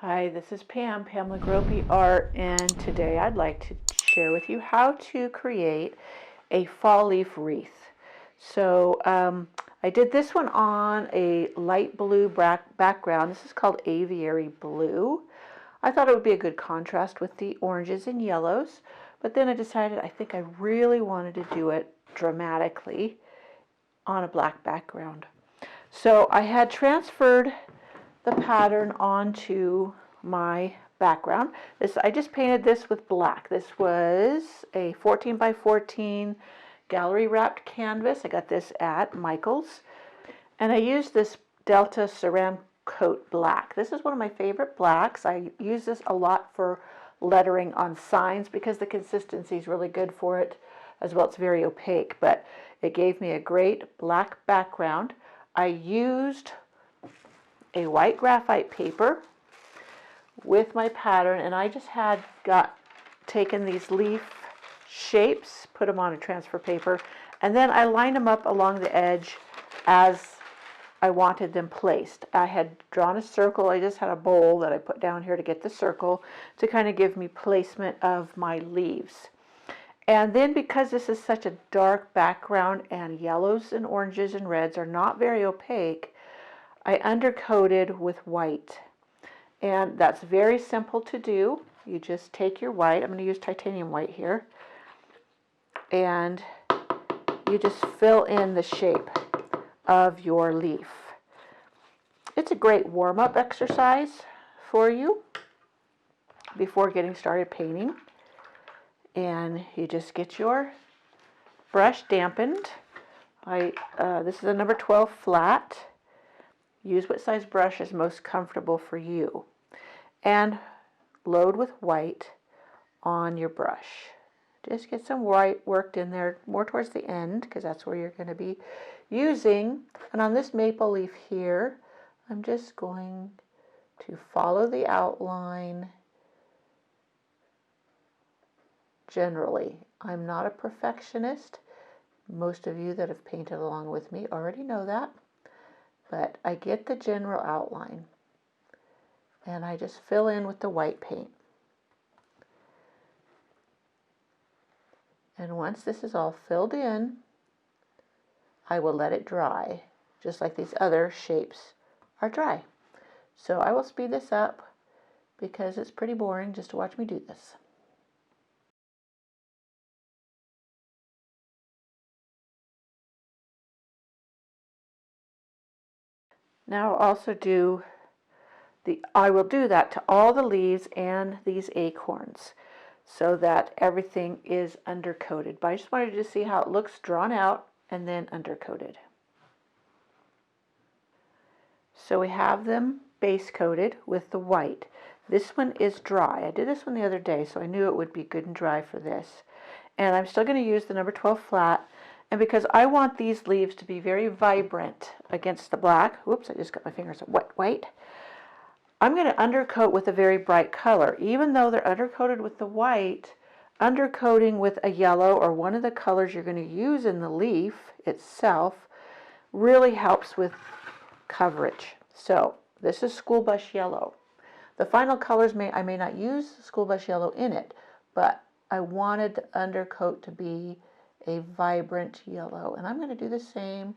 Hi, this is Pam, Pamela Gropey Art, and today I'd like to share with you how to create a fall leaf wreath. I did this one on a light blue background. This is called Aviary Blue. I thought it would be a good contrast with the oranges and yellows, but then I decided I think I really wanted to do it dramatically on a black background. So I had transferred the pattern onto my background. I just painted this with black. This was a 14 by 14 gallery wrapped canvas. I got this at Michael's, and I used this Delta Ceram Coat black. This is one of my favorite blacks. I use this a lot for lettering on signs because the consistency is really good for it. As well, it's very opaque, but it gave me a great black background. I used a white graphite paper with my pattern, and I just had taken these leaf shapes, put them on a transfer paper, and then I lined them up along the edge as I wanted them placed. I had drawn a circle. I just had a bowl that I put down here to get the circle to kind of give me placement of my leaves. And then because this is such a dark background and yellows and oranges and reds are not very opaque, I undercoated with white, and that's very simple to do. You just take your white, I'm going to use titanium white here, and you just fill in the shape of your leaf. It's a great warm-up exercise for you before getting started painting, and you just get your brush dampened. This is a number 12 flat. Use what size brush is most comfortable for you, and load with white on your brush. Just get some white worked in there more towards the end because that's where you're going to be using. And on this maple leaf here, I'm just going to follow the outline generally. I'm not a perfectionist. Most of you that have painted along with me already know that. But I get the general outline, and I just fill in with the white paint. And once this is all filled in, I will let it dry, just like these other shapes are dry. So I will speed this up because it's pretty boring just to watch me do this. Now I'll also I will do that to all the leaves and these acorns so that everything is undercoated. But I just wanted you to see how it looks drawn out and then undercoated. So we have them base coated with the white. This one is dry. I did this one the other day, so I knew it would be good and dry for this. And I'm still going to use the number 12 flat. And because I want these leaves to be very vibrant against the black, whoops, I just got my fingers wet white. I'm going to undercoat with a very bright color. Even though they're undercoated with the white, undercoating with a yellow or one of the colors you're going to use in the leaf itself really helps with coverage. So this is school bus yellow. The final colors I may not use school bus yellow in it, but I wanted the undercoat to be a vibrant yellow. And I'm going to do the same.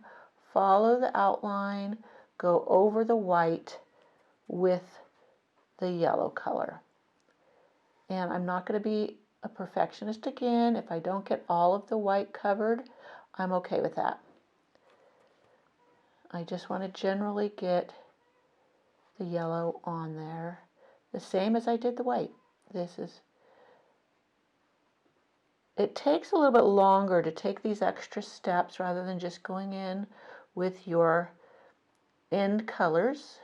Follow the outline, go over the white with the yellow color. And I'm not going to be a perfectionist again. If I don't get all of the white covered, I'm okay with that. I just want to generally get the yellow on there, the same as I did the white. It takes a little bit longer to take these extra steps rather than just going in with your end colors,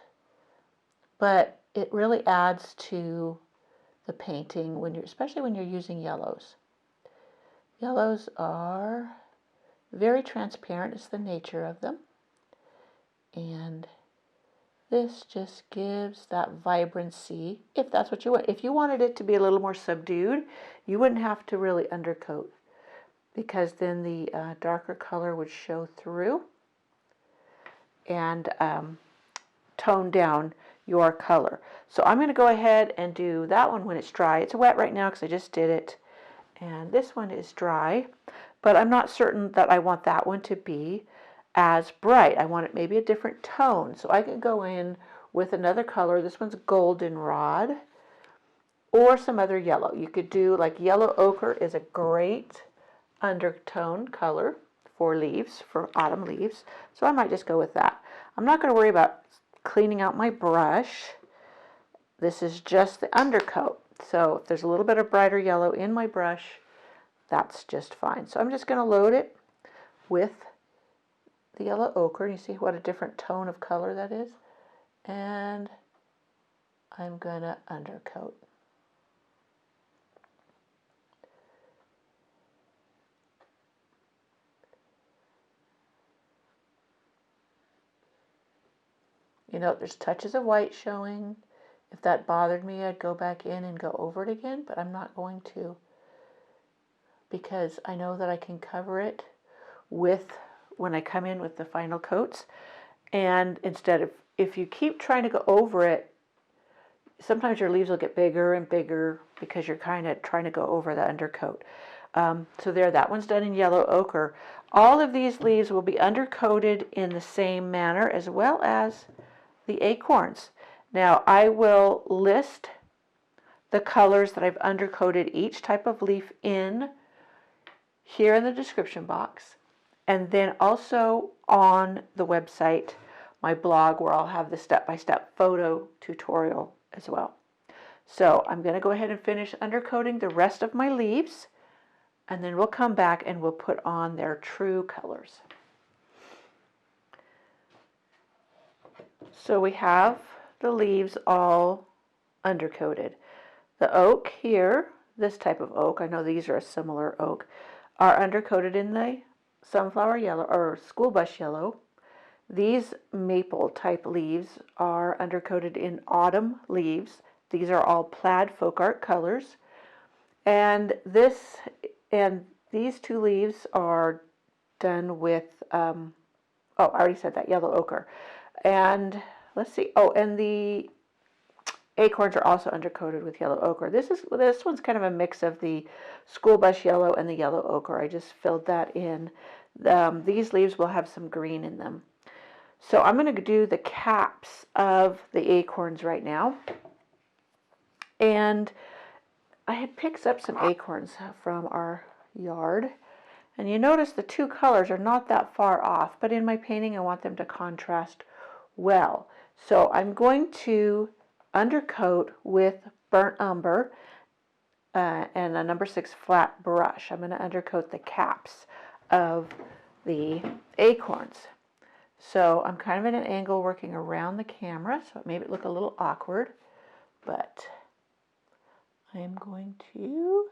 but it really adds to the painting especially when you're using yellows. Yellows are very transparent. It's the nature of them. And this just gives that vibrancy, if that's what you want. If you wanted it to be a little more subdued, you wouldn't have to really undercoat, because then the darker color would show through and tone down your color. So I'm going to go ahead and do that one when it's dry. It's wet right now because I just did it. And this one is dry, but I'm not certain that I want that one to be as bright. I want it maybe a different tone. So I can go in with another color. This one's goldenrod, or some other yellow. You could do like yellow ochre is a great undertone color for leaves, for autumn leaves. So I might just go with that. I'm not going to worry about cleaning out my brush. This is just the undercoat. So if there's a little bit of brighter yellow in my brush, that's just fine. So I'm just going to load it with the yellow ochre. You see what a different tone of color that is? And I'm going to undercoat. You know, there's touches of white showing. If that bothered me, I'd go back in and go over it again, but I'm not going to, because I know that I can cover it with, when I come in with the final coats. And instead of, if you keep trying to go over it, sometimes your leaves will get bigger and bigger because you're kind of trying to go over the undercoat. So there, that one's done in yellow ochre. All of these leaves will be undercoated in the same manner, as well as the acorns. Now I will list the colors that I've undercoated each type of leaf in here in the description box, and then also on the website, my blog, where I'll have the step-by-step photo tutorial as well. So I'm going to go ahead and finish undercoating the rest of my leaves, and then we'll come back and we'll put on their true colors. So we have the leaves all undercoated. The oak here, this type of oak, I know these are a similar oak, are undercoated in the sunflower yellow or school bus yellow. These maple type leaves are undercoated in autumn leaves. These are all plaid folk art colors. And these two leaves are done with, oh, I already said that, yellow ochre. And let's see, oh, and the acorns are also undercoated with yellow ochre. This one's kind of a mix of the school bus yellow and the yellow ochre. I just filled that in. These leaves will have some green in them. So I'm going to do the caps of the acorns right now. And I had picked up some acorns from our yard. And you notice the two colors are not that far off, but in my painting I want them to contrast well. So I'm going to undercoat with burnt umber and a number 6 flat brush. I'm going to undercoat the caps of the acorns. So I'm kind of at an angle working around the camera, so it made it look a little awkward, but I am going to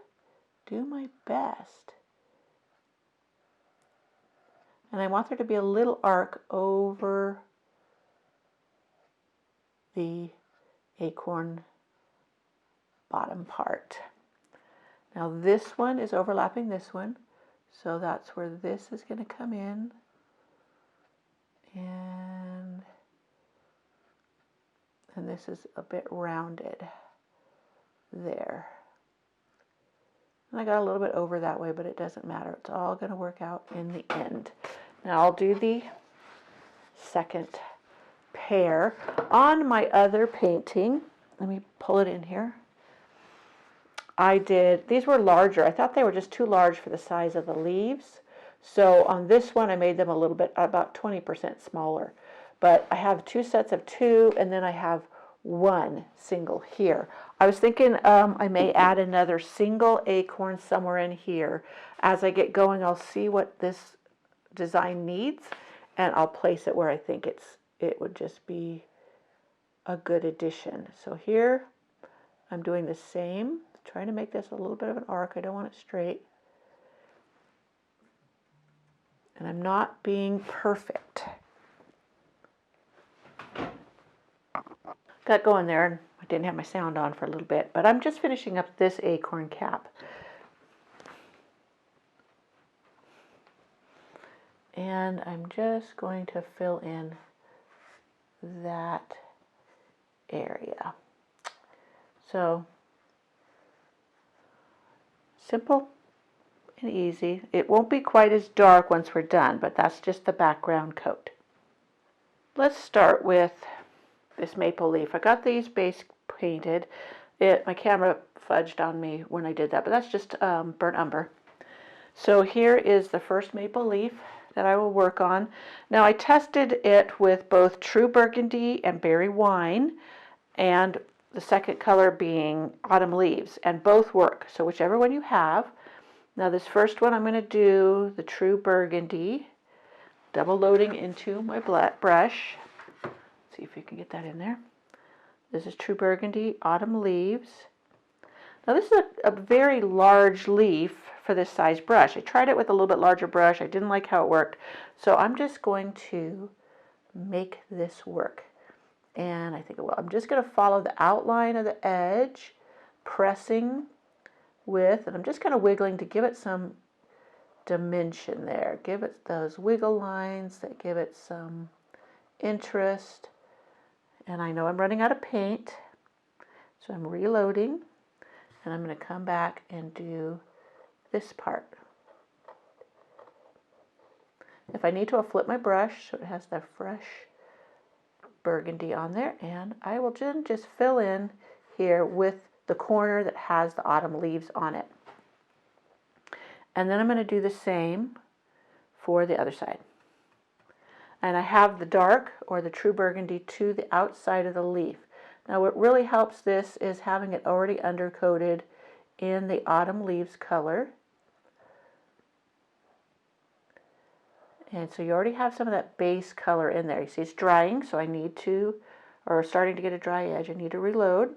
do my best. And I want there to be a little arc over the acorn bottom part. Now this one is overlapping this one, so that's where this is going to come in. And this is a bit rounded there. And I got a little bit over that way, but it doesn't matter. It's all going to work out in the end. Now I'll do the second pair. On my other painting, let me pull it in here. These were larger. I thought they were just too large for the size of the leaves. So on this one, I made them a little bit, about 20% smaller. But I have 2 sets of 2, and then I have 1 single here. I was thinking I may add another single acorn somewhere in here. As I get going, I'll see what this design needs, and I'll place it where I think it would just be a good addition. So here, I'm doing the same, trying to make this a little bit of an arc. I don't want it straight. And I'm not being perfect. Got going there, and I didn't have my sound on for a little bit, but I'm just finishing up this acorn cap. And I'm just going to fill in that area. So simple and easy. It won't be quite as dark once we're done, but that's just the background coat. Let's start with this maple leaf. I got these base painted. My camera fudged on me when I did that, but that's just burnt umber. So here is the first maple leaf that I will work on. Now I tested it with both True Burgundy and Berry Wine, and the second color being Autumn Leaves, and both work. So whichever one you have. Now this first one I'm going to do the True Burgundy, double loading into my brush. See if you can get that in there. This is True Burgundy, Autumn Leaves. Now this is a very large leaf for this size brush. I tried it with a little bit larger brush. I didn't like how it worked. So I'm just going to make this work. And I think it will. I'm just going to follow the outline of the edge, pressing with, and I'm just kind of wiggling to give it some dimension there. Give it those wiggle lines that give it some interest. And I know I'm running out of paint, so I'm reloading, and I'm going to come back and do this part. If I need to, I'll flip my brush so it has the fresh burgundy on there, and I will just fill in here with the corner that has the autumn leaves on it. And then I'm going to do the same for the other side. And I have the dark or the True Burgundy to the outside of the leaf. Now what really helps this is having it already undercoated in the autumn leaves color. And so you already have some of that base color in there. You see it's drying, so I need to, or starting to get a dry edge, I need to reload.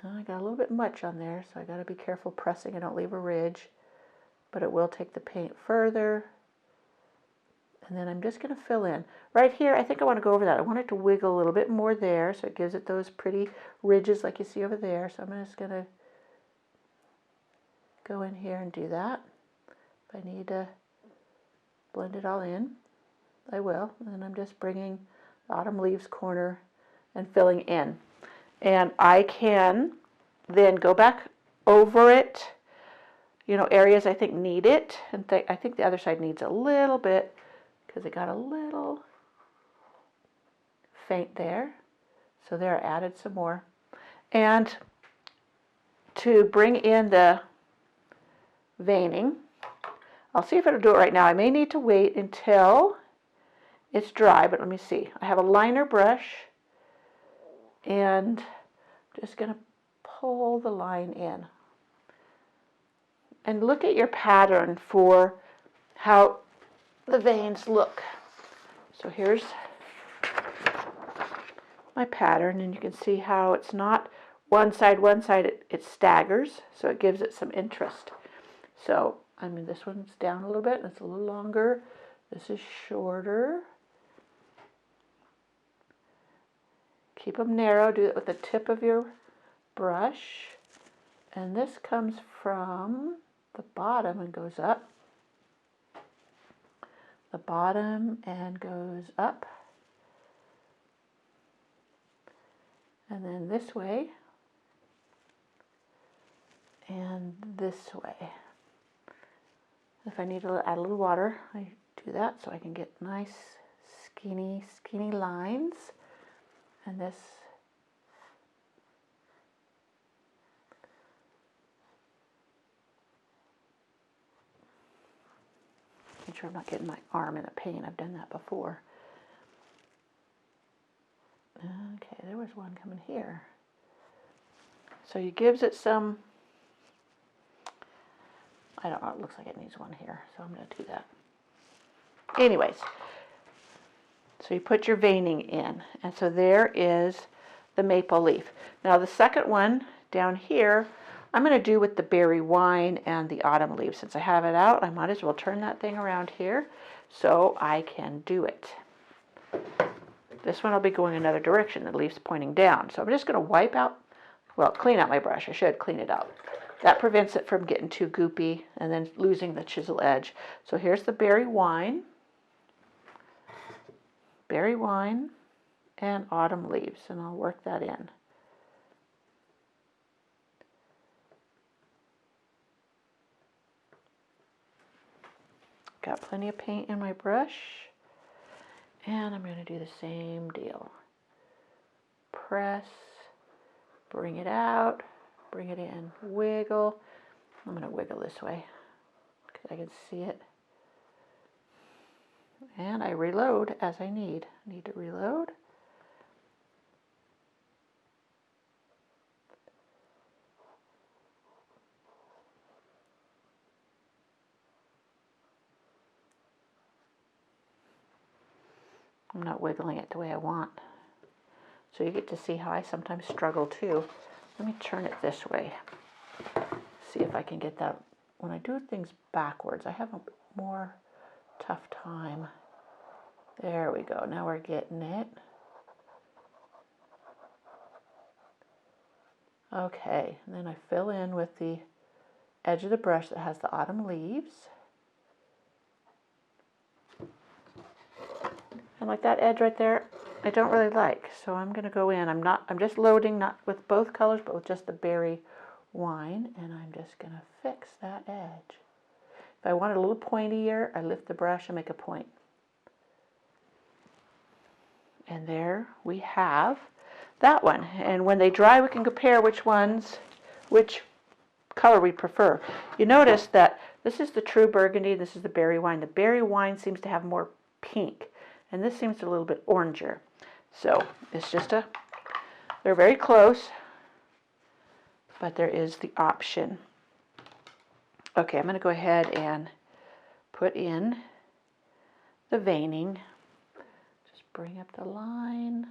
I got a little bit much on there, so I got to be careful pressing. I don't leave a ridge, but it will take the paint further. And then I'm just going to fill in. Right here, I think I want to go over that. I want it to wiggle a little bit more there, so it gives it those pretty ridges like you see over there. So I'm just going to go in here and do that. If I need to blend it all in, I will. And then I'm just bringing the autumn leaves corner and filling in. And I can then go back over it, you know, areas I think need it. And I think the other side needs a little bit because it got a little faint there. So there I added some more. And to bring in the veining, I'll see if it'll do it right now. I may need to wait until it's dry, but let me see. I have a liner brush, and I'm just going to pull the line in. And look at your pattern for how the veins look. So here's my pattern, and you can see how it's not one side, it staggers, so it gives it some interest. So, I mean, this one's down a little bit, and it's a little longer. This is shorter. Keep them narrow. Do it with the tip of your brush. And this comes from the bottom and goes up. The bottom and goes up. And then this way. And this way. If I need to add a little water, I do that so I can get nice skinny lines. And this make sure I'm not getting my arm in a pain. I've done that before. Okay, there was one coming here. So it gives it some, I don't know, it looks like it needs one here, so I'm going to do that. Anyways, so you put your veining in, and so there is the maple leaf. Now the second one down here, I'm going to do with the berry wine and the autumn leaf. Since I have it out, I might as well turn that thing around here so I can do it. This one will be going another direction, the leaf's pointing down. So I'm just going to wipe out, well, clean out my brush. I should clean it out. That prevents it from getting too goopy and then losing the chisel edge. So here's the berry wine, and autumn leaves, and I'll work that in. Got plenty of paint in my brush, and I'm going to do the same deal. Press, bring it out, bring it in, wiggle. I'm going to wiggle this way because I can see it. And I reload as I need. I need to reload. I'm not wiggling it the way I want. So you get to see how I sometimes struggle too. Let me turn it this way. See if I can get that. When I do things backwards, I have a more tough time. There we go. Now we're getting it. Okay, and then I fill in with the edge of the brush that has the autumn leaves. And like that edge right there, I don't really like. So I'm going to go in. I'm just loading, not with both colors, but with just the berry wine. And I'm just going to fix that edge. If I want it a little pointier, I lift the brush and make a point. And there we have that one. And when they dry, we can compare which color we prefer. You notice that this is the true burgundy, this is the berry wine. The berry wine seems to have more pink, and this seems a little bit oranger. So it's just they're very close, but there is the option. Okay, I'm going to go ahead and put in the veining. Just bring up the line,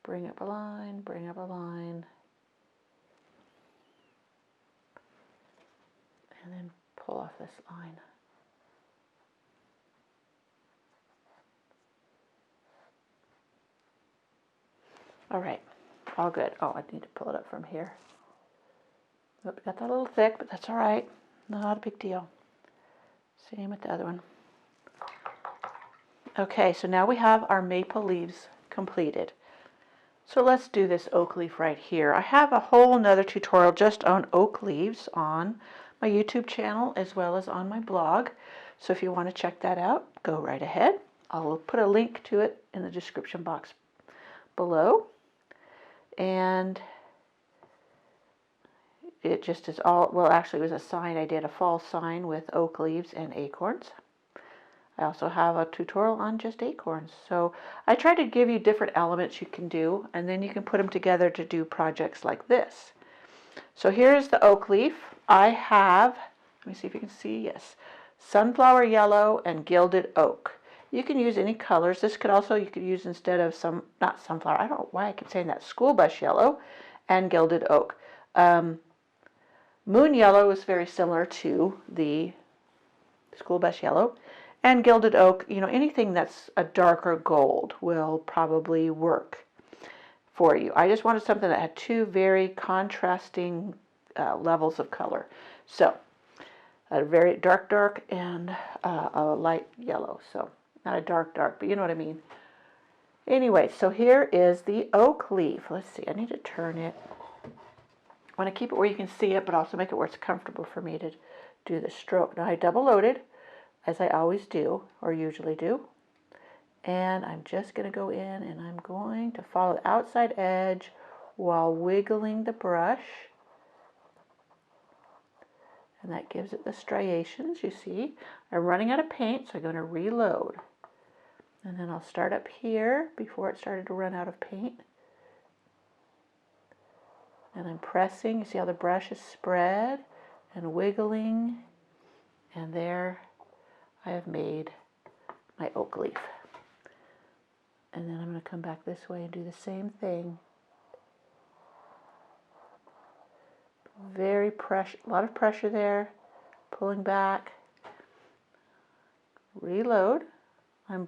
bring up a line, bring up a line, and then pull off this line. All right, all good. Oh, I need to pull it up from here. Oop, got that a little thick, but that's all right. Not a big deal. Same with the other one. Okay, so now we have our maple leaves completed. So let's do this oak leaf right here. I have a whole nother tutorial just on oak leaves on my YouTube channel as well as on my blog. So if you want to check that out, go right ahead. I'll put a link to it in the description box below. And it just is all, well, actually it was a sign. I did a fall sign with oak leaves and acorns. I also have a tutorial on just acorns. So I try to give you different elements you can do, and then you can put them together to do projects like this. So here's the oak leaf. I have, let me see if you can see, yes, sunflower yellow and gilded oak. You can use any colors. This could also, you could use instead of not sunflower, I don't know why I keep saying that, school bus yellow and gilded oak. Moon yellow is very similar to the school bus yellow. And gilded oak, you know, anything that's a darker gold will probably work for you. I just wanted something that had two very contrasting levels of color. So, a very dark and a light yellow. So, not a dark, but you know what I mean. Anyway, so here is the oak leaf. Let's see, I need to turn it. I want to keep it where you can see it, but also make it where it's comfortable for me to do the stroke. Now I double loaded, as I always do, or usually do. And I'm just going to go in and I'm going to follow the outside edge while wiggling the brush. And that gives it the striations, you see. I'm running out of paint, so I'm going to reload. And then I'll start up here before it started to run out of paint. And I'm pressing, you see how the brush is spread and wiggling. And there I have made my oak leaf. And then I'm going to come back this way and do the same thing. A lot of pressure there, pulling back, reload. I'm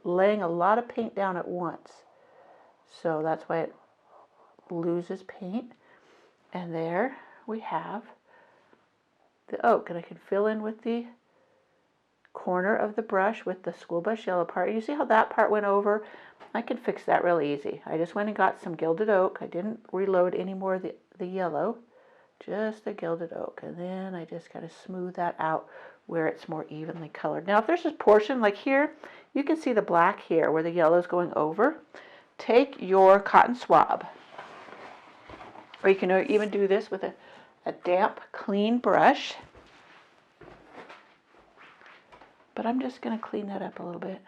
laying a lot of paint down at once, so that's why it loses paint. And there we have the oak, and I can fill in with the corner of the brush with the school bus yellow part. You see how that part went over? I can fix that really easy. I just went and got some gilded oak. I didn't reload any more of the yellow, just the gilded oak. And then I just kind of smooth that out where it's more evenly colored. Now if there's a portion like here, you can see the black here where the yellow is going over. Take your cotton swab, or you can even do this with a damp, clean brush. But I'm just going to clean that up a little bit.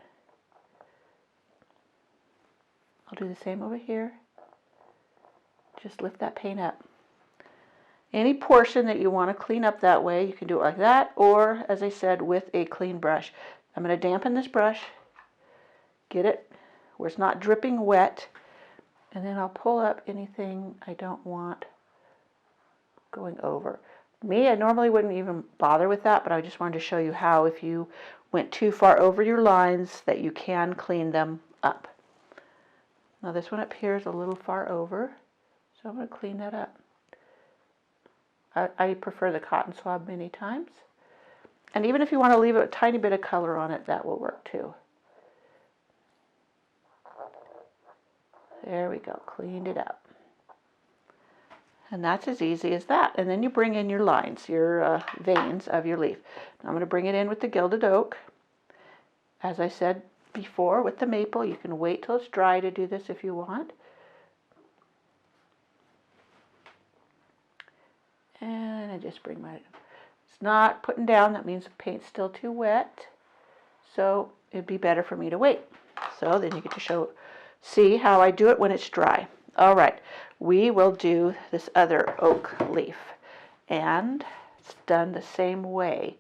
I'll do the same over here. Just lift that paint up. Any portion that you want to clean up that way, you can do it like that, or as I said, with a clean brush. I'm going to dampen this brush, get it where it's not dripping wet, and then I'll pull up anything I don't want going over. Me, I normally wouldn't even bother with that, but I just wanted to show you how if you went too far over your lines that you can clean them up. Now this one up here is a little far over, so I'm going to clean that up. I prefer the cotton swab many times. And even if you want to leave a tiny bit of color on it, that will work too. There we go, cleaned it up. And that's as easy as that. And then you bring in your lines, your veins of your leaf. Now I'm going to bring it in with the gilded oak. As I said before, with the maple, you can wait till it's dry to do this if you want. And I just bring my, it's not putting down, that means the paint's still too wet. So it'd be better for me to wait. So then you get to see how I do it when it's dry. All right, we will do this other oak leaf. And it's done the same way.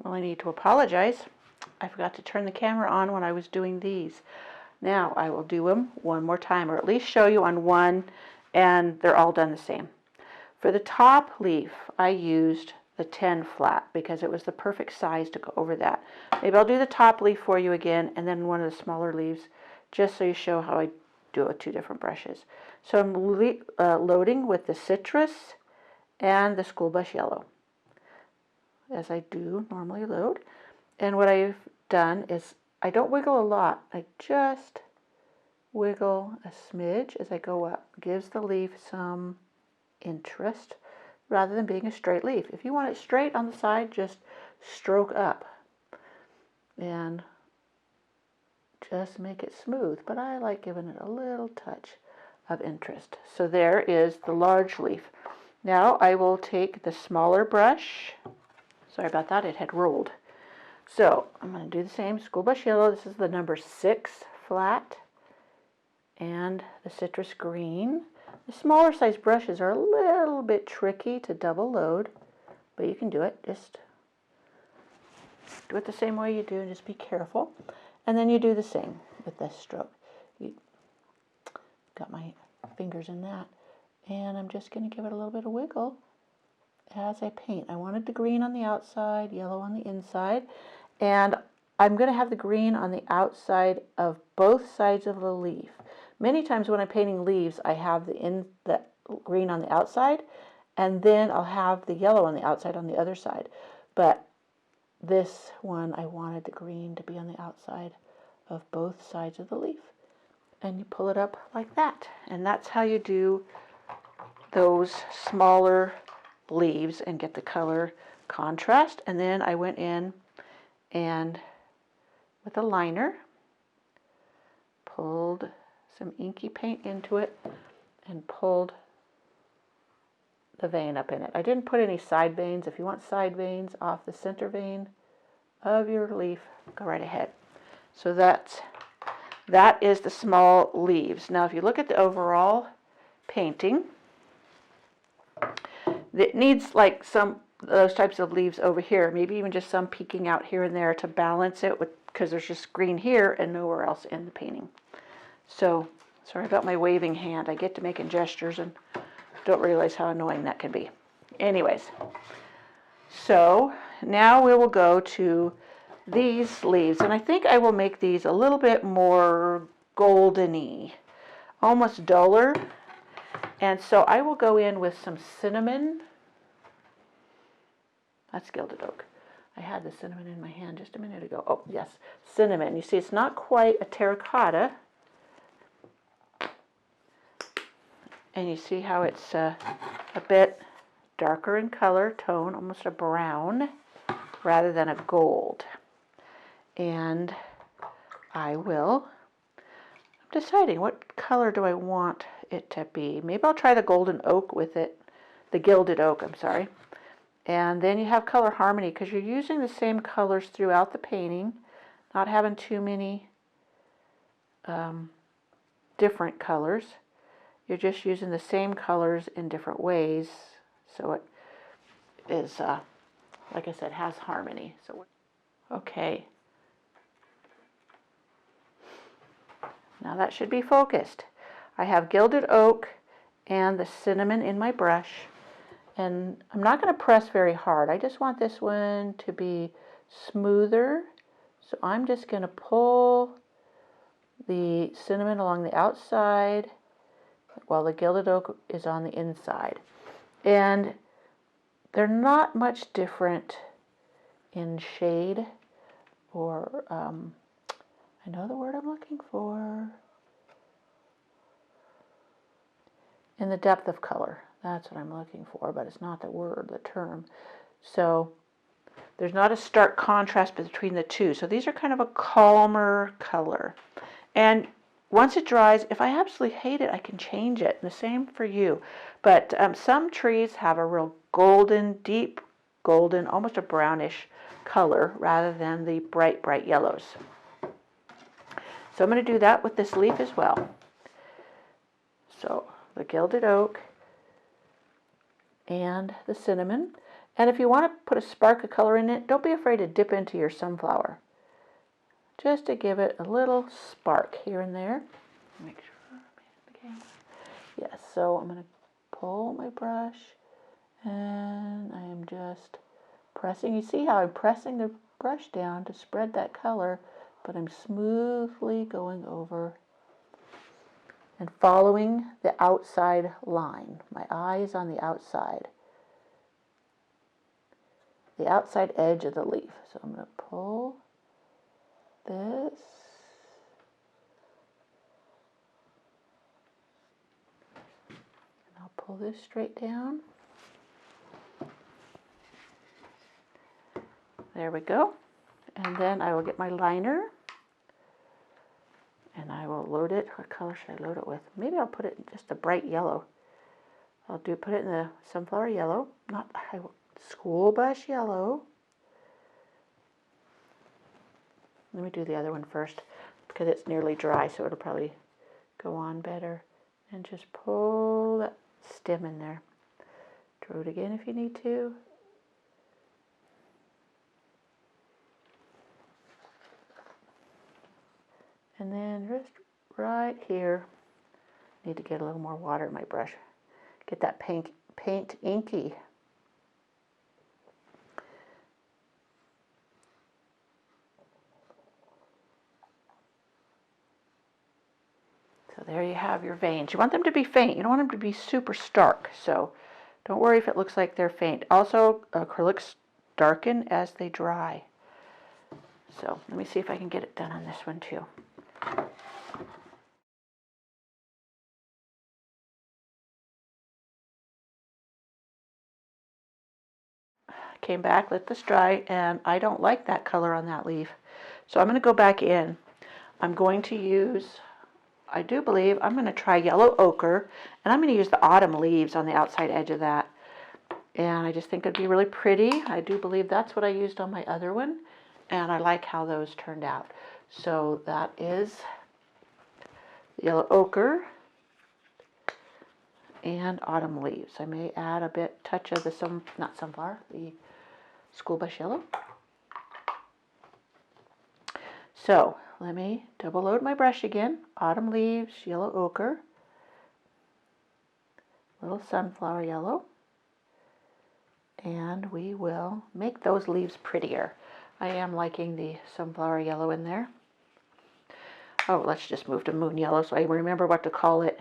Well, I need to apologize. I forgot to turn the camera on when I was doing these. Now I will do them one more time, or at least show you on one, and they're all done the same. For the top leaf, I used the 10 flat because it was the perfect size to go over that. Maybe I'll do the top leaf for you again, and then one of the smaller leaves, just so you show how I do it with two different brushes. So I'm loading with the citrus and the school bus yellow, as I do normally load. And what I've done is I don't wiggle a lot. I just wiggle a smidge as I go up. Gives the leaf some interest rather than being a straight leaf. If you want it straight on the side, just stroke up and just make it smooth. But I like giving it a little touch of interest. So there is the large leaf. Now I will take the smaller brush. Sorry about that, it had rolled. So I'm going to do the same, school bus yellow. This is the number 6 flat, and the citrus green. The smaller size brushes are a little bit tricky to double load, but you can do it. Just do it the same way you do, and just be careful. And then you do the same with this stroke. You got my fingers in that, and I'm just going to give it a little bit of wiggle as I paint. I wanted the green on the outside, yellow on the inside, and I'm going to have the green on the outside of both sides of the leaf. Many times when I'm painting leaves, I have the green on the outside, and then I'll have the yellow on the outside on the other side. But this one, I wanted the green to be on the outside of both sides of the leaf. And you pull it up like that. And that's how you do those smaller leaves and get the color contrast. And then I went in and with a liner pulled some inky paint into it and pulled the vein up in it. I didn't put any side veins. If you want side veins off the center vein of your leaf, go right ahead. So that is the small leaves. Now if you look at the overall painting, it needs like some those types of leaves over here, maybe even just some peeking out here and there to balance it, because there's just green here and nowhere else in the painting. So Sorry about my waving hand. I get to making gestures and don't realize how annoying that can be. Anyways, so now we will go to these leaves, and I think I will make these a little bit more goldeny, almost duller. And so I will go in with some cinnamon. That's gilded oak. I had the cinnamon in my hand just a minute ago. Oh, yes, cinnamon. You see, it's not quite a terracotta. And you see how it's a bit darker in color, tone, almost a brown, rather than a gold. And I'm deciding what color do I want it to be. Maybe I'll try the golden oak with it, the gilded oak, I'm sorry. And then you have color harmony because you're using the same colors throughout the painting, not having too many different colors. You're just using the same colors in different ways, so it is, like I said, has harmony. So, okay. Now that should be focused. I have gilded oak and the cinnamon in my brush, and I'm not going to press very hard. I just want this one to be smoother, so I'm just going to pull the cinnamon along the outside while the gilded oak is on the inside. And they're not much different in shade, or I know the word I'm looking for, in the depth of color. That's what I'm looking for, but it's not the word, the term. So there's not a stark contrast between the two. So these are kind of a calmer color. And once it dries, if I absolutely hate it, I can change it. The same for you. But some trees have a real golden, deep golden, almost a brownish color rather than the bright, bright yellows. So I'm going to do that with this leaf as well. So the gilded oak and the cinnamon. And if you want to put a spark of color in it, don't be afraid to dip into your sunflower, just to give it a little spark here and there. Make sure. Okay. Yes, so I'm going to pull my brush, and I am just pressing. You see how I'm pressing the brush down to spread that color, but I'm smoothly going over and following the outside line. My eye is on the outside edge of the leaf. So I'm going to pull this. And I'll pull this straight down. There we go. And then I will get my liner. And I will load it. What color should I load it with? Maybe I'll put it in just a bright yellow. Put it in the sunflower yellow, not school bus yellow. Let me do the other one first because it's nearly dry, so it'll probably go on better. And just pull that stem in there. Draw it again if you need to. And then just right here, need to get a little more water in my brush. Get that paint inky. So there you have your veins. You want them to be faint. You don't want them to be super stark. So don't worry if it looks like they're faint. Also, acrylics darken as they dry. So let me see if I can get it done on this one too. Came back, let this dry, and I don't like that color on that leaf. So I'm going to go back in. I'm going to use, I do believe, I'm going to try yellow ochre, and I'm going to use the autumn leaves on the outside edge of that. And I just think it'd be really pretty. I do believe that's what I used on my other one, and I like how those turned out. So that is yellow ochre and autumn leaves. I may add a touch of the the school bus yellow. So let me double load my brush again. Autumn leaves, yellow ochre, little sunflower yellow, and we will make those leaves prettier. I am liking the sunflower yellow in there. Oh, let's just move to moon yellow so I remember what to call it.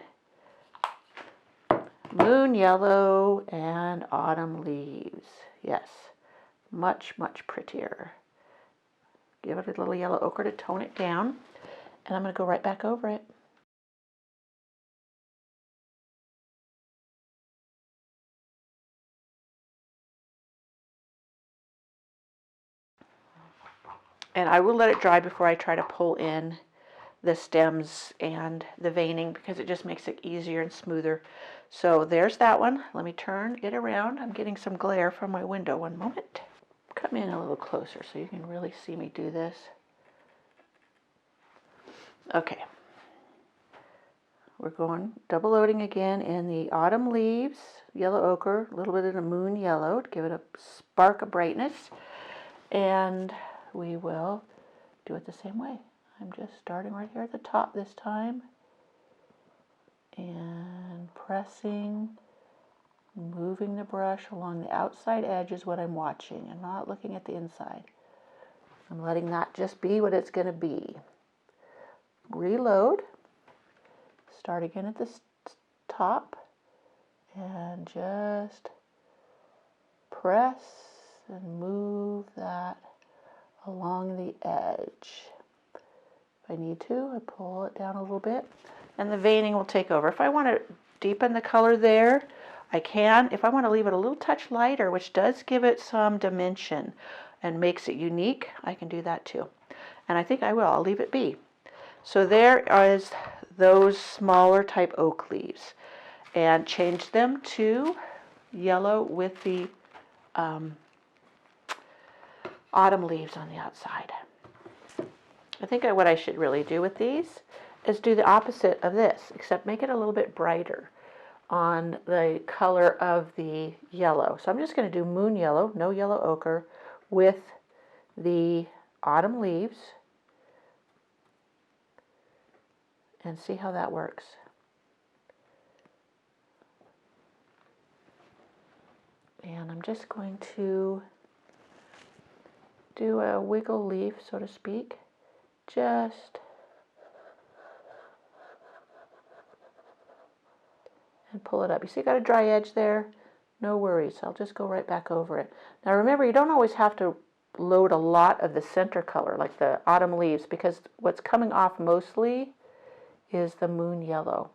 Moon yellow and autumn leaves. Yes, much, much prettier. Give it a little yellow ochre to tone it down, and I'm going to go right back over it. And I will let it dry before I try to pull in the stems and the veining, because it just makes it easier and smoother. So there's that one. Let me turn it around. I'm getting some glare from my window. One moment. Come in a little closer so you can really see me do this. Okay. We're going double loading again in the autumn leaves, yellow ochre, a little bit of the moon yellow to give it a spark of brightness. And we will do it the same way. I'm just starting right here at the top this time and pressing, moving the brush along the outside edge is what I'm watching and not looking at the inside. I'm letting that just be what it's going to be. Reload, start again at the top and just press and move that along the edge. If I need to, I pull it down a little bit and the veining will take over. If I want to deepen the color there, I can. If I want to leave it a little touch lighter, which does give it some dimension and makes it unique, I can do that too. And I think I will. I'll leave it be. So there is those smaller type oak leaves, and change them to yellow with the autumn leaves on the outside. I think what I should really do with these is do the opposite of this, except make it a little bit brighter on the color of the yellow. So I'm just going to do moon yellow, no yellow ochre, with the autumn leaves and see how that works. And I'm just going to do a wiggle leaf, so to speak, just and pull it up. You see, got a dry edge there? No worries, I'll just go right back over it. Now remember, you don't always have to load a lot of the center color, like the autumn leaves, because what's coming off mostly is the moon yellow.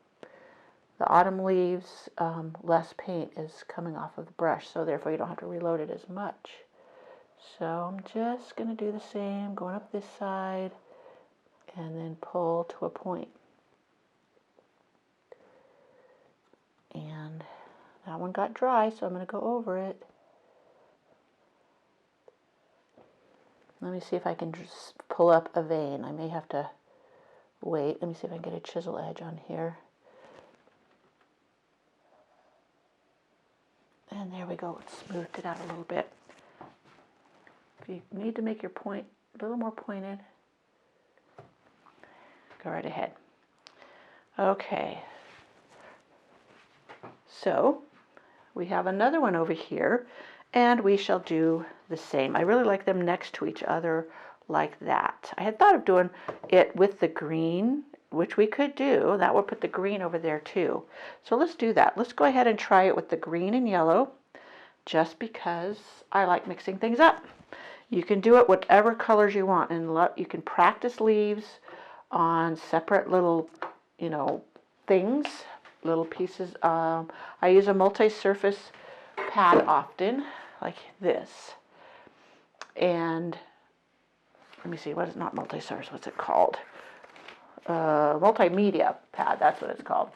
The autumn leaves, less paint is coming off of the brush, so therefore you don't have to reload it as much. So I'm just going to do the same, going up this side, and then pull to a point. And that one got dry, so I'm going to go over it. Let me see if I can just pull up a vein. I may have to wait. Let me see if I can get a chisel edge on here. And there we go. It smoothed it out a little bit. If you need to make your point a little more pointed, go right ahead. Okay. So we have another one over here, and we shall do the same. I really like them next to each other like that. I had thought of doing it with the green, which we could do. That would put the green over there too. So let's do that. Let's go ahead and try it with the green and yellow, just because I like mixing things up. You can do it whatever colors you want, and you can practice leaves on separate little, things, little pieces. I use a multi-surface pad often, like this. And let me see, what is not multi-surface? What's it called? Multimedia pad. That's what it's called.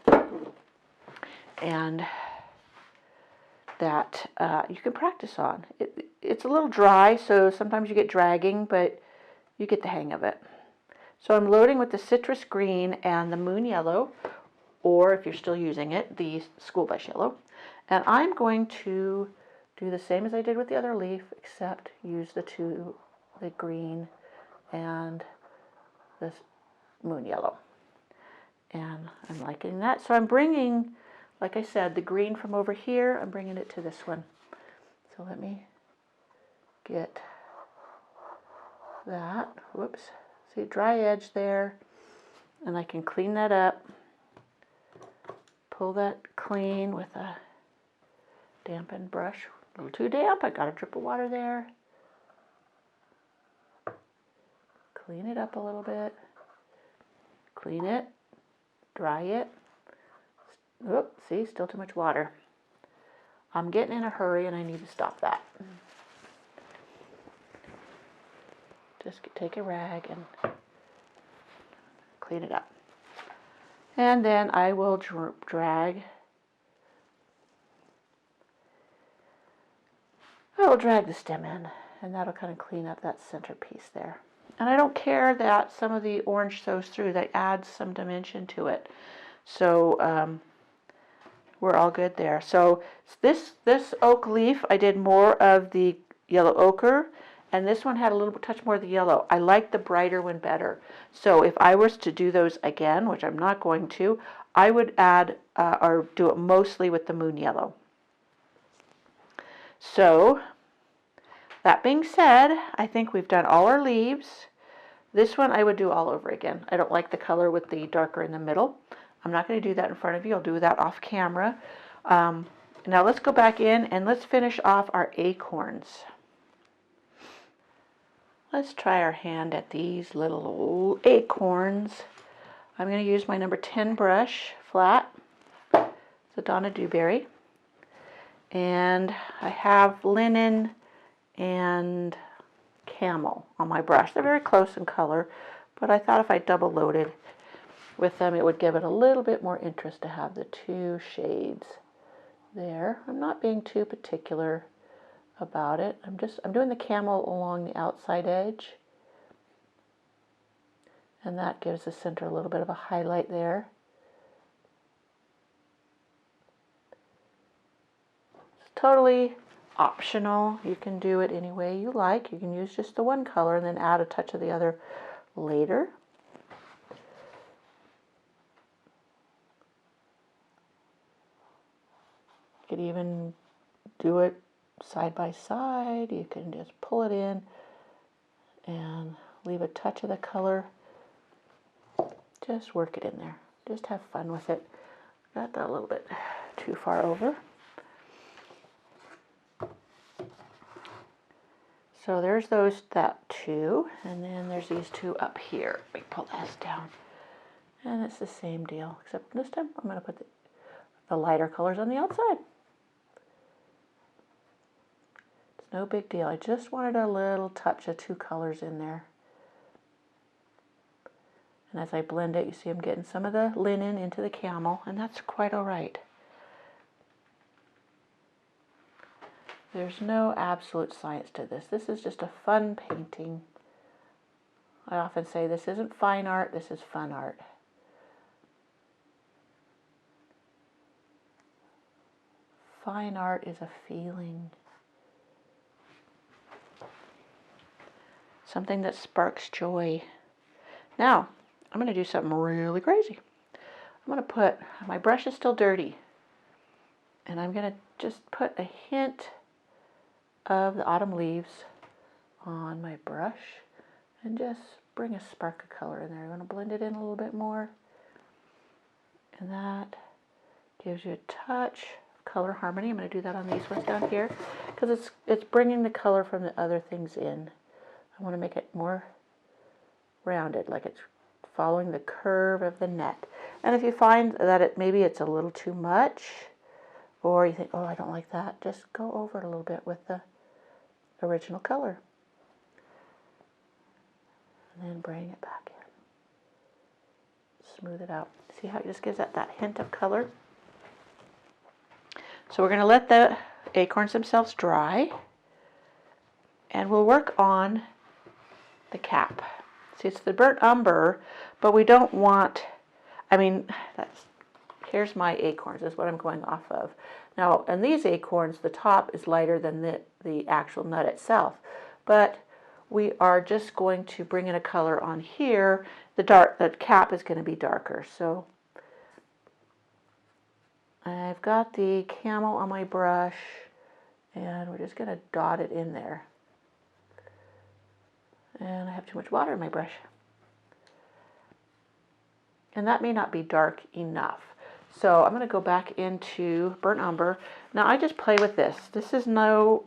And that you can practice on. It's a little dry, so sometimes you get dragging, but you get the hang of it. So I'm loading with the citrus green and the moon yellow, or if you're still using it, the school bus yellow. And I'm going to do the same as I did with the other leaf, except use the green and this moon yellow. And I'm liking that. So I'm bringing, like I said, the green from over here, I'm bringing it to this one. So let me get that. Whoops. See, dry edge there. And I can clean that up. Pull that clean with a dampened brush. A little too damp. I got a drip of water there. Clean it up a little bit. Clean it. Dry it. Oop, see, still too much water. I'm getting in a hurry and I need to stop that. Just take a rag and clean it up. And then I will drag the stem in, and that'll kind of clean up that center piece there. And I don't care that some of the orange shows through. That adds some dimension to it. So we're all good there. So this oak leaf, I did more of the yellow ochre, and this one had a little touch more of the yellow. I like the brighter one better. So if I was to do those again, which I'm not going to, I would add or do it mostly with the moon yellow. So that being said, I think we've done all our leaves. This one I would do all over again. I don't like the color with the darker in the middle. I'm not going to do that in front of you. I'll do that off camera. Now let's go back in and let's finish off our acorns. Let's try our hand at these little old acorns. I'm going to use my number 10 brush, flat. It's a Donna Dewberry. And I have linen and camel on my brush. They're very close in color, but I thought if I double loaded with them, it would give it a little bit more interest to have the two shades there. I'm not being too particular about it. I'm doing the camel along the outside edge, and that gives the center a little bit of a highlight there. It's totally optional. You can do it any way you like. You can use just the one color and then add a touch of the other later. You could even do it side by side. You can just pull it in and leave a touch of the color. Just work it in there. Just have fun with it. Got that a little bit too far over. So there's that two, and then there's these two up here. Let me pull this down. And it's the same deal, except this time I'm going to put the lighter colors on the outside. It's no big deal. I just wanted a little touch of two colors in there. And as I blend it, you see I'm getting some of the linen into the camel, and that's quite all right. There's no absolute science to this. This is just a fun painting. I often say this isn't fine art, this is fun art. Fine art is a feeling. Something that sparks joy. Now, I'm going to do something really crazy. I'm going to put, my brush is still dirty, and I'm going to just put a hint of the autumn leaves on my brush and just bring a spark of color in there. I'm going to blend it in a little bit more, and that gives you a touch of color harmony. I'm going to do that on these ones down here because it's bringing the color from the other things in. I want to make it more rounded, like it's following the curve of the net. And if you find that maybe it's a little too much, or you think, oh, I don't like that, just go over it a little bit with the original color. And then bring it back in. Smooth it out. See how it just gives that hint of color? So we're going to let the acorns themselves dry, and we'll work on the cap. See, it's the burnt umber, but we don't want, here's my acorns, is what I'm going off of. Now, in these acorns, the top is lighter than the actual nut itself. But we are just going to bring in a color on here. The cap is going to be darker. So I've got the camel on my brush, and we're just going to dot it in there. And I have too much water in my brush. And that may not be dark enough. So I'm going to go back into burnt umber. Now I just play with this. This is no,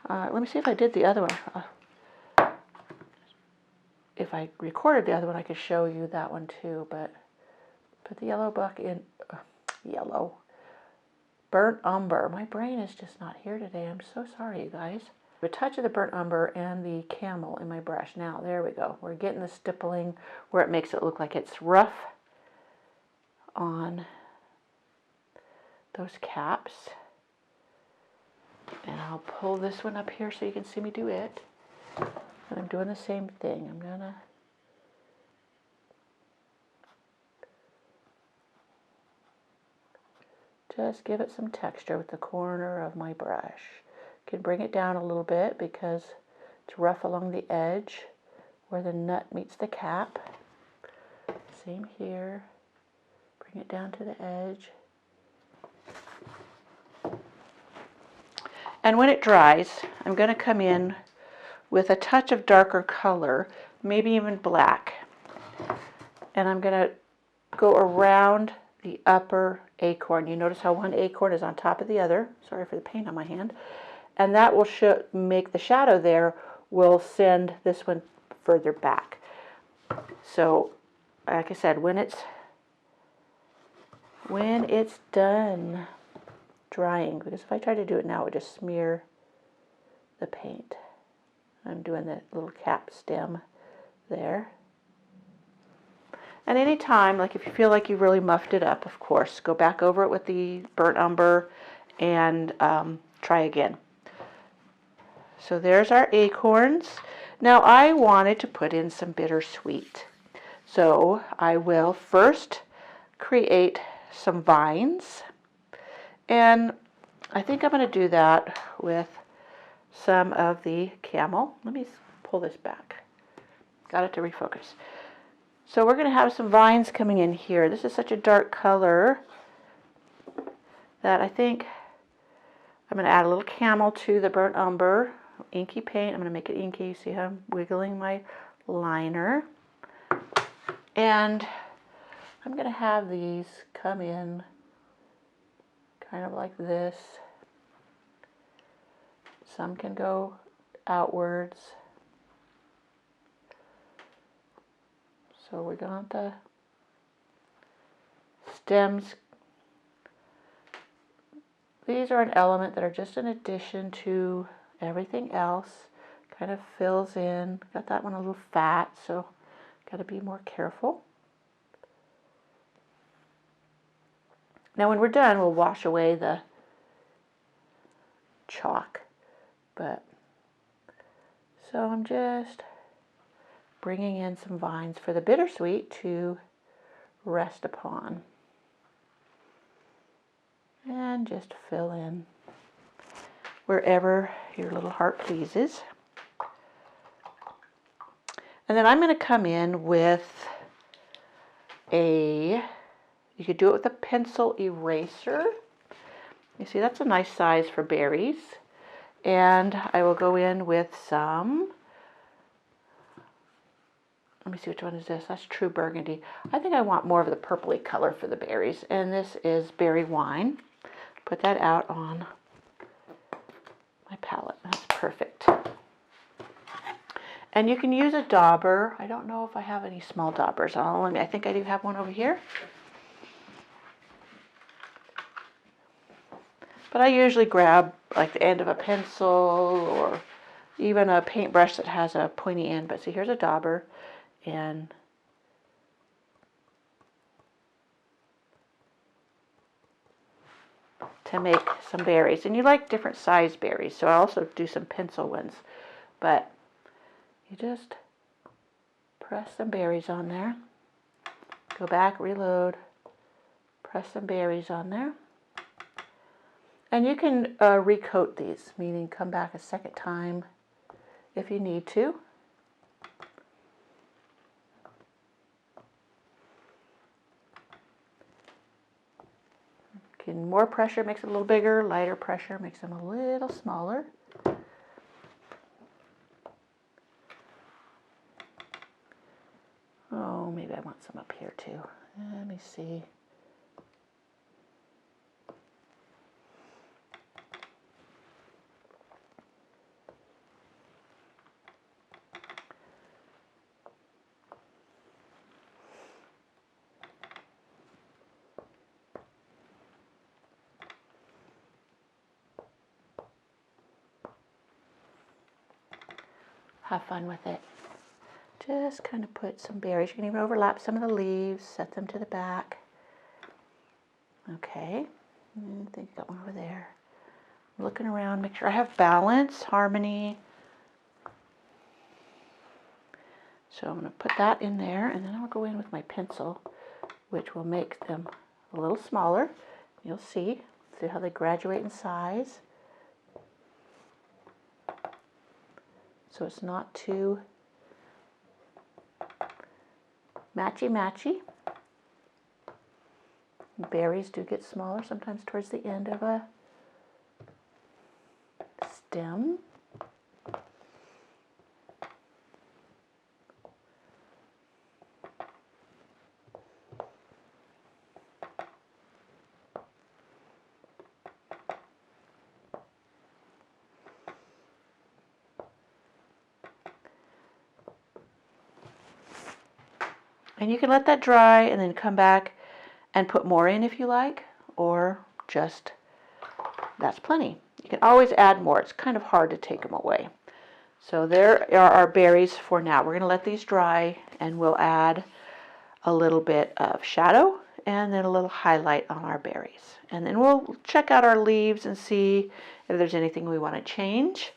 let me see if I did the other one. If I recorded the other one, I could show you that one too, but put the yellow buck in, yellow, burnt umber. My brain is just not here today. I'm so sorry, you guys. A touch of the burnt umber and the camel in my brush. Now, there we go. We're getting the stippling where it makes it look like it's rough on those caps. And I'll pull this one up here so you can see me do it. And I'm doing the same thing. I'm gonna just give it some texture with the corner of my brush. Can bring it down a little bit because it's rough along the edge where the nut meets the cap. Same here. Bring it down to the edge. And when it dries, I'm going to come in with a touch of darker color, maybe even black. And I'm going to go around the upper acorn. You notice how one acorn is on top of the other. Sorry for the paint on my hand. And that will make the shadow there, will send this one further back. So, like I said, when it's done drying, because if I try to do it now, it would just smear the paint. I'm doing the little cap stem there. And anytime, like if you feel like you really muffed it up, of course, go back over it with the burnt umber and try again. So there's our acorns. Now I wanted to put in some bittersweet. So I will first create some vines. And I think I'm going to do that with some of the camel. Let me pull this back. Got it to refocus. So we're going to have some vines coming in here. This is such a dark color that I think I'm going to add a little camel to the burnt umber. Inky paint. I'm going to make it inky. You see how I'm wiggling my liner. And I'm going to have these come in kind of like this. Some can go outwards. So we got the stems. These are an element that are just an addition to everything else. Kind of fills in. Got that one a little fat, so got to be more careful. Now when we're done, we'll wash away the chalk. But so I'm just bringing in some vines for the bittersweet to rest upon. And just fill in wherever your little heart pleases. And then I'm going to come in with you could do it with a pencil eraser. You see, that's a nice size for berries. And I will go in with some, let me see, which one is this? That's True Burgundy. I think I want more of the purpley color for the berries. And this is berry wine. Put that out on my palette. That's perfect. And you can use a dauber. I don't know if I have any small daubers. I think I do have one over here. But I usually grab like the end of a pencil or even a paintbrush that has a pointy end. But see, here's a dauber. And to make some berries. And you like different size berries, so I also do some pencil ones. But you just press some berries on there. Go back, reload, press some berries on there. And you can recoat these, meaning come back a second time if you need to. More pressure makes it a little bigger, lighter pressure makes them a little smaller. Oh, maybe I want some up here too. Let me see. Have fun with it. Just kind of put some berries. You can even overlap some of the leaves, set them to the back. Okay, I think I got one over there. I'm looking around, make sure I have balance, harmony. So I'm going to put that in there, and then I'll go in with my pencil, which will make them a little smaller. You'll see how they graduate in size. So it's not too matchy-matchy. Berries do get smaller sometimes towards the end of a stem. And you can let that dry and then come back and put more in if you like, or just, that's plenty. You can always add more. It's kind of hard to take them away. So there are our berries for now. We're going to let these dry, and we'll add a little bit of shadow and then a little highlight on our berries. And then we'll check out our leaves and see if there's anything we want to change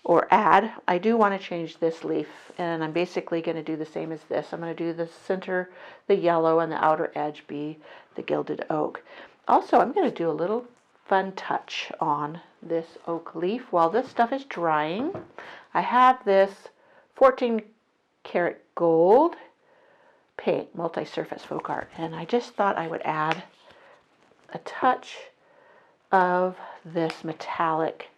or add. I do want to change this leaf, and I'm basically going to do the same as this. I'm going to do the center, the yellow, and the outer edge be the gilded oak. Also, I'm going to do a little fun touch on this oak leaf while this stuff is drying. I have this 14 karat gold paint, multi-surface folk art, and I just thought I would add a touch of this metallic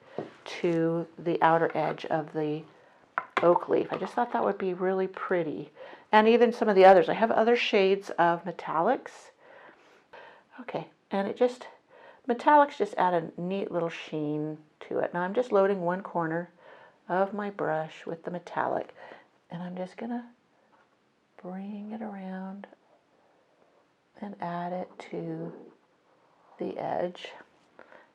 to the outer edge of the oak leaf. I just thought that would be really pretty. And even some of the others. I have other shades of metallics. Okay, and metallics just add a neat little sheen to it. Now I'm just loading one corner of my brush with the metallic, and I'm just gonna bring it around and add it to the edge.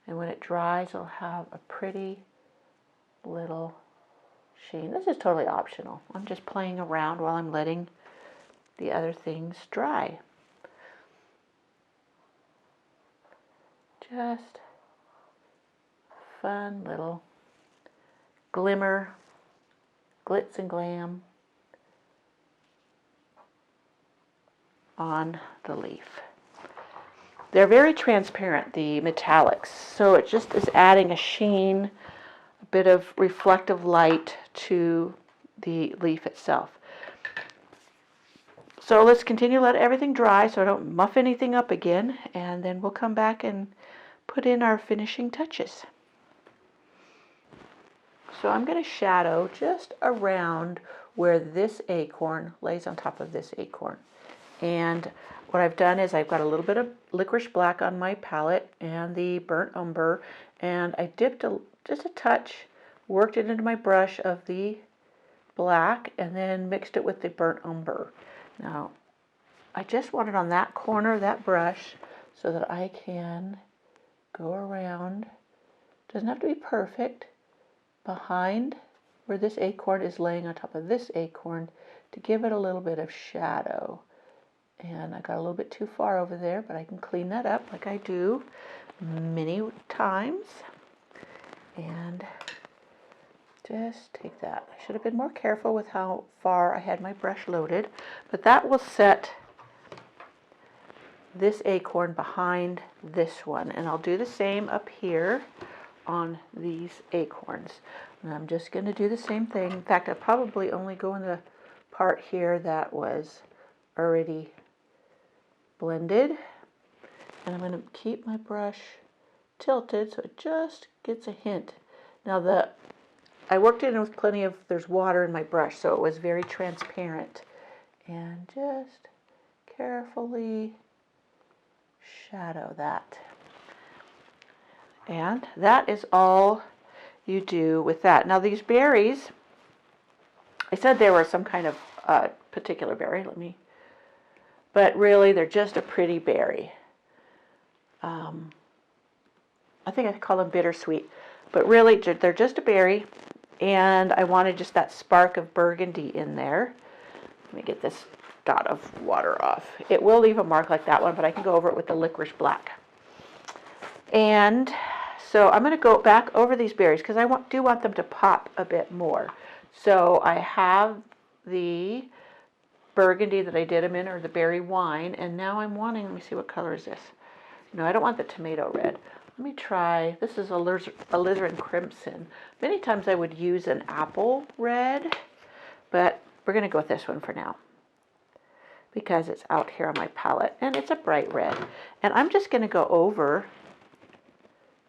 And when it dries, it'll have a pretty little sheen. This is totally optional. I'm just playing around while I'm letting the other things dry. Just fun little glimmer, glitz and glam on the leaf. They're very transparent, the metallics, so it just is adding a sheen, a bit of reflective light to the leaf itself. So let's continue to let everything dry so I don't muff anything up again, and then we'll come back and put in our finishing touches. So I'm going to shadow just around where this acorn lays on top of this acorn. And what I've done is I've got a little bit of licorice black on my palette and the burnt umber, and I dipped just a touch, worked it into my brush of the black, and then mixed it with the burnt umber. Now, I just want it on that corner of that brush so that I can go around. Doesn't have to be perfect. Behind where this acorn is laying on top of this acorn to give it a little bit of shadow. And I got a little bit too far over there, but I can clean that up like I do many times. And just take that. I should have been more careful with how far I had my brush loaded, but that will set this acorn behind this one. And I'll do the same up here on these acorns. And I'm just going to do the same thing. In fact, I'll probably only go in the part here that was already blended. And I'm going to keep my brush tilted so it just gets a hint. Now I worked it in with plenty of, there's water in my brush, so it was very transparent. And just carefully shadow that. And that is all you do with that. Now these berries, I said they were some kind of particular berry, but really they're just a pretty berry. I think I call them bittersweet, but really they're just a berry, and I wanted just that spark of burgundy in there. Let me get this dot of water off. It will leave a mark like that one, but I can go over it with the licorice black. And so I'm going to go back over these berries because I do want them to pop a bit more. So I have the burgundy that I did them in, or the berry wine, and now I'm wanting, let me see, what color is this? No, I don't want the tomato red. Let me try, this is alizarin crimson. Many times I would use an apple red, but we're going to go with this one for now because it's out here on my palette, and it's a bright red. And I'm just going to go over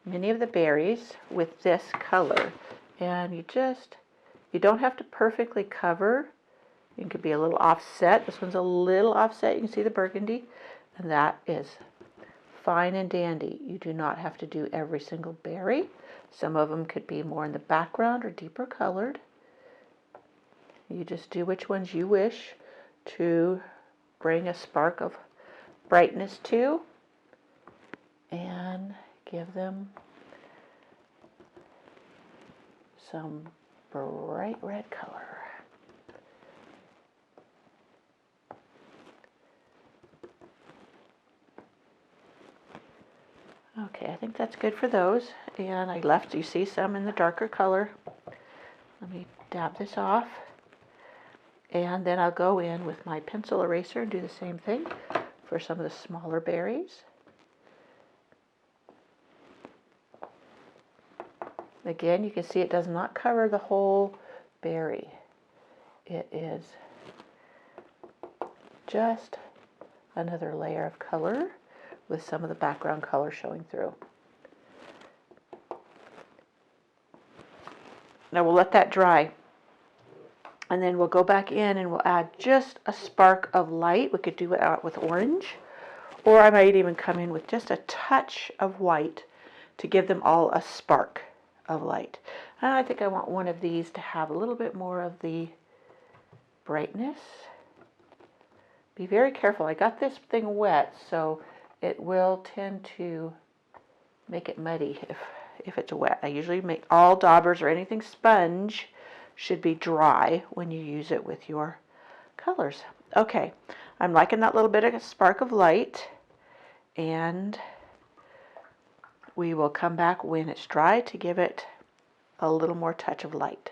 many of the berries with this color, and you don't have to perfectly cover. It could be a little offset. This one's a little offset. You can see the burgundy, and that is fine and dandy. You do not have to do every single berry. Some of them could be more in the background or deeper colored. You just do which ones you wish to bring a spark of brightness to, and give them some bright red color. Okay, I think that's good for those. And I left, you see, some in the darker color. Let me dab this off. And then I'll go in with my pencil eraser and do the same thing for some of the smaller berries. Again, you can see it does not cover the whole berry. It is just another layer of color with some of the background color showing through. Now we'll let that dry. And then we'll go back in and we'll add just a spark of light. We could do it out with orange, or I might even come in with just a touch of white to give them all a spark of light. And I think I want one of these to have a little bit more of the brightness. Be very careful. I got this thing wet, so it will tend to make it muddy if it's wet. I usually make all daubers or anything sponge should be dry when you use it with your colors. Okay, I'm liking that little bit of a spark of light, and we will come back when it's dry to give it a little more touch of light.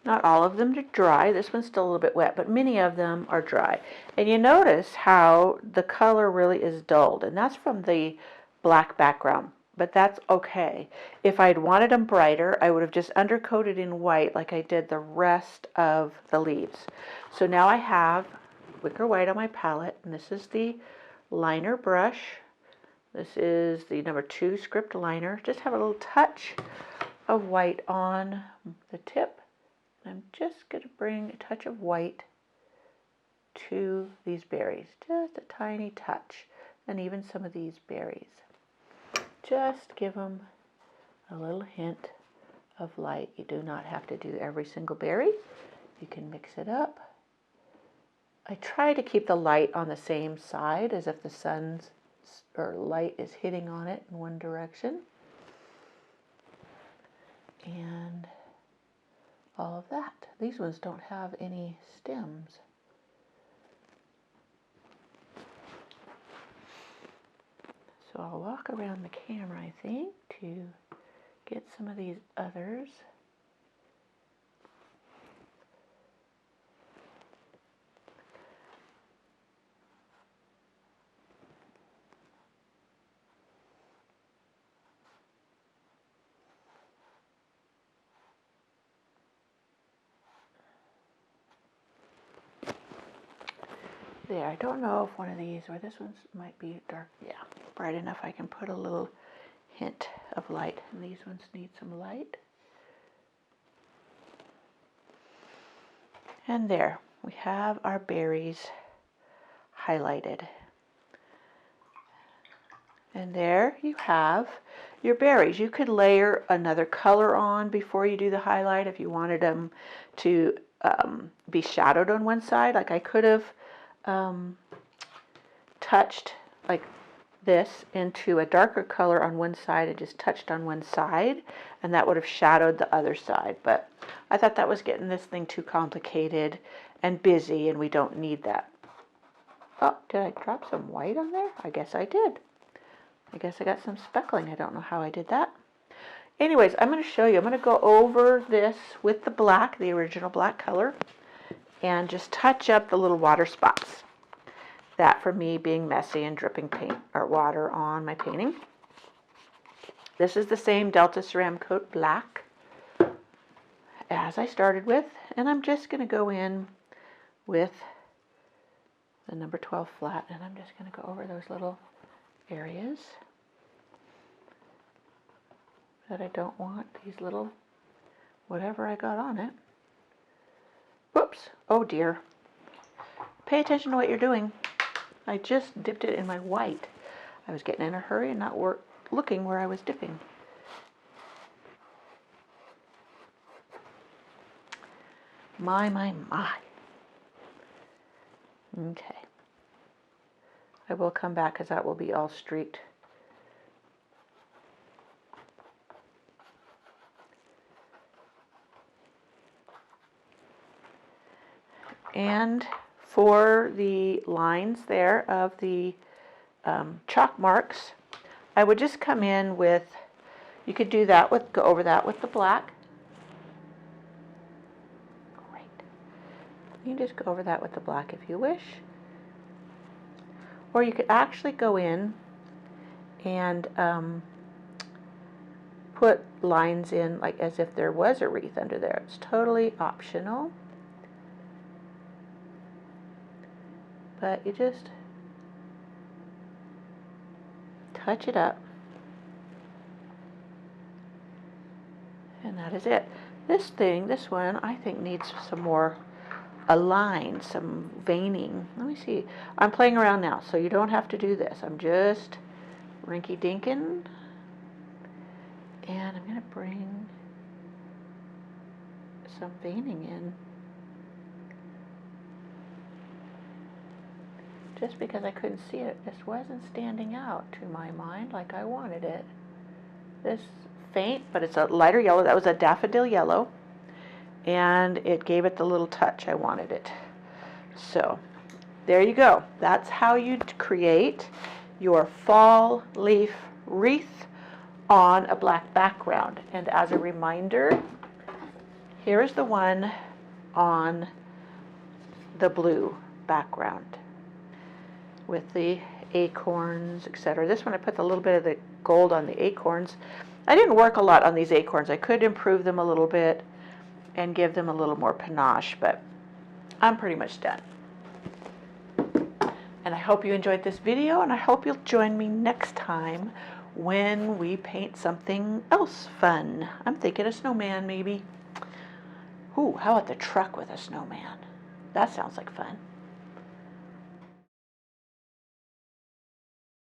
Not all of them are dry. This one's still a little bit wet, but many of them are dry. And you notice how the color really is dulled, and that's from the black background, but that's okay. If I'd wanted them brighter, I would have just undercoated in white like I did the rest of the leaves. So now I have wicker white on my palette, and this is the liner brush. This is the number 2 script liner. Just have a little touch of white on the tip. I'm just going to bring a touch of white to these berries, just a tiny touch, and even some of these berries. Just give them a little hint of light. You do not have to do every single berry. You can mix it up. I try to keep the light on the same side as if the sun's or light is hitting on it in one direction. And all of that. These ones don't have any stems. So I'll walk around the camera, I think, to get some of these others. there. I don't know if one of these, or this one might be dark. Yeah, bright enough I can put a little hint of light. And these ones need some light. And there, we have our berries highlighted. And there you have your berries. You could layer another color on before you do the highlight if you wanted them to be shadowed on one side. Like I could have touched like this into a darker color on one side and just touched on one side, and that would have shadowed the other side. But I thought that was getting this thing too complicated and busy, and we don't need that. Oh, did I drop some white on there? I guess I did. I guess I got some speckling. I don't know how I did that. Anyways, I'm going to show you. I'm going to go over this with the black, the original black color, and just touch up the little water spots. That for me being messy and dripping paint or water on my painting. This is the same Delta Ceramcoat black as I started with, and I'm just going to go in with the number 12 flat, and I'm just going to go over those little areas that I don't want, these little whatever I got on it. Whoops, oh dear. Pay attention to what you're doing. I just dipped it in my white. I was getting in a hurry and not looking where I was dipping. My. Okay. I will come back because that will be all streaked. And for the lines there of the chalk marks, I would just come in with, you could do that with, go over that with the black. Great. You can just go over that with the black if you wish. Or you could actually go in and put lines in like as if there was a wreath under there. It's totally optional. But you just touch it up. And that is it. This one, I think needs some more align, some veining. Let me see. I'm playing around now, so you don't have to do this. I'm just rinky-dinking. And I'm going to bring some veining in. Just because I couldn't see it, this wasn't standing out to my mind like I wanted it. This faint, but it's a lighter yellow. That was a daffodil yellow. And it gave it the little touch I wanted it. So there you go. That's how you create your fall leaf wreath on a black background. And as a reminder, here is the one on the blue background with the acorns, etc. This one I put a little bit of the gold on the acorns. I didn't work a lot on these acorns. I could improve them a little bit and give them a little more panache, but I'm pretty much done. And I hope you enjoyed this video, and I hope you'll join me next time when we paint something else fun. I'm thinking a snowman maybe. Ooh, how about the truck with a snowman? That sounds like fun.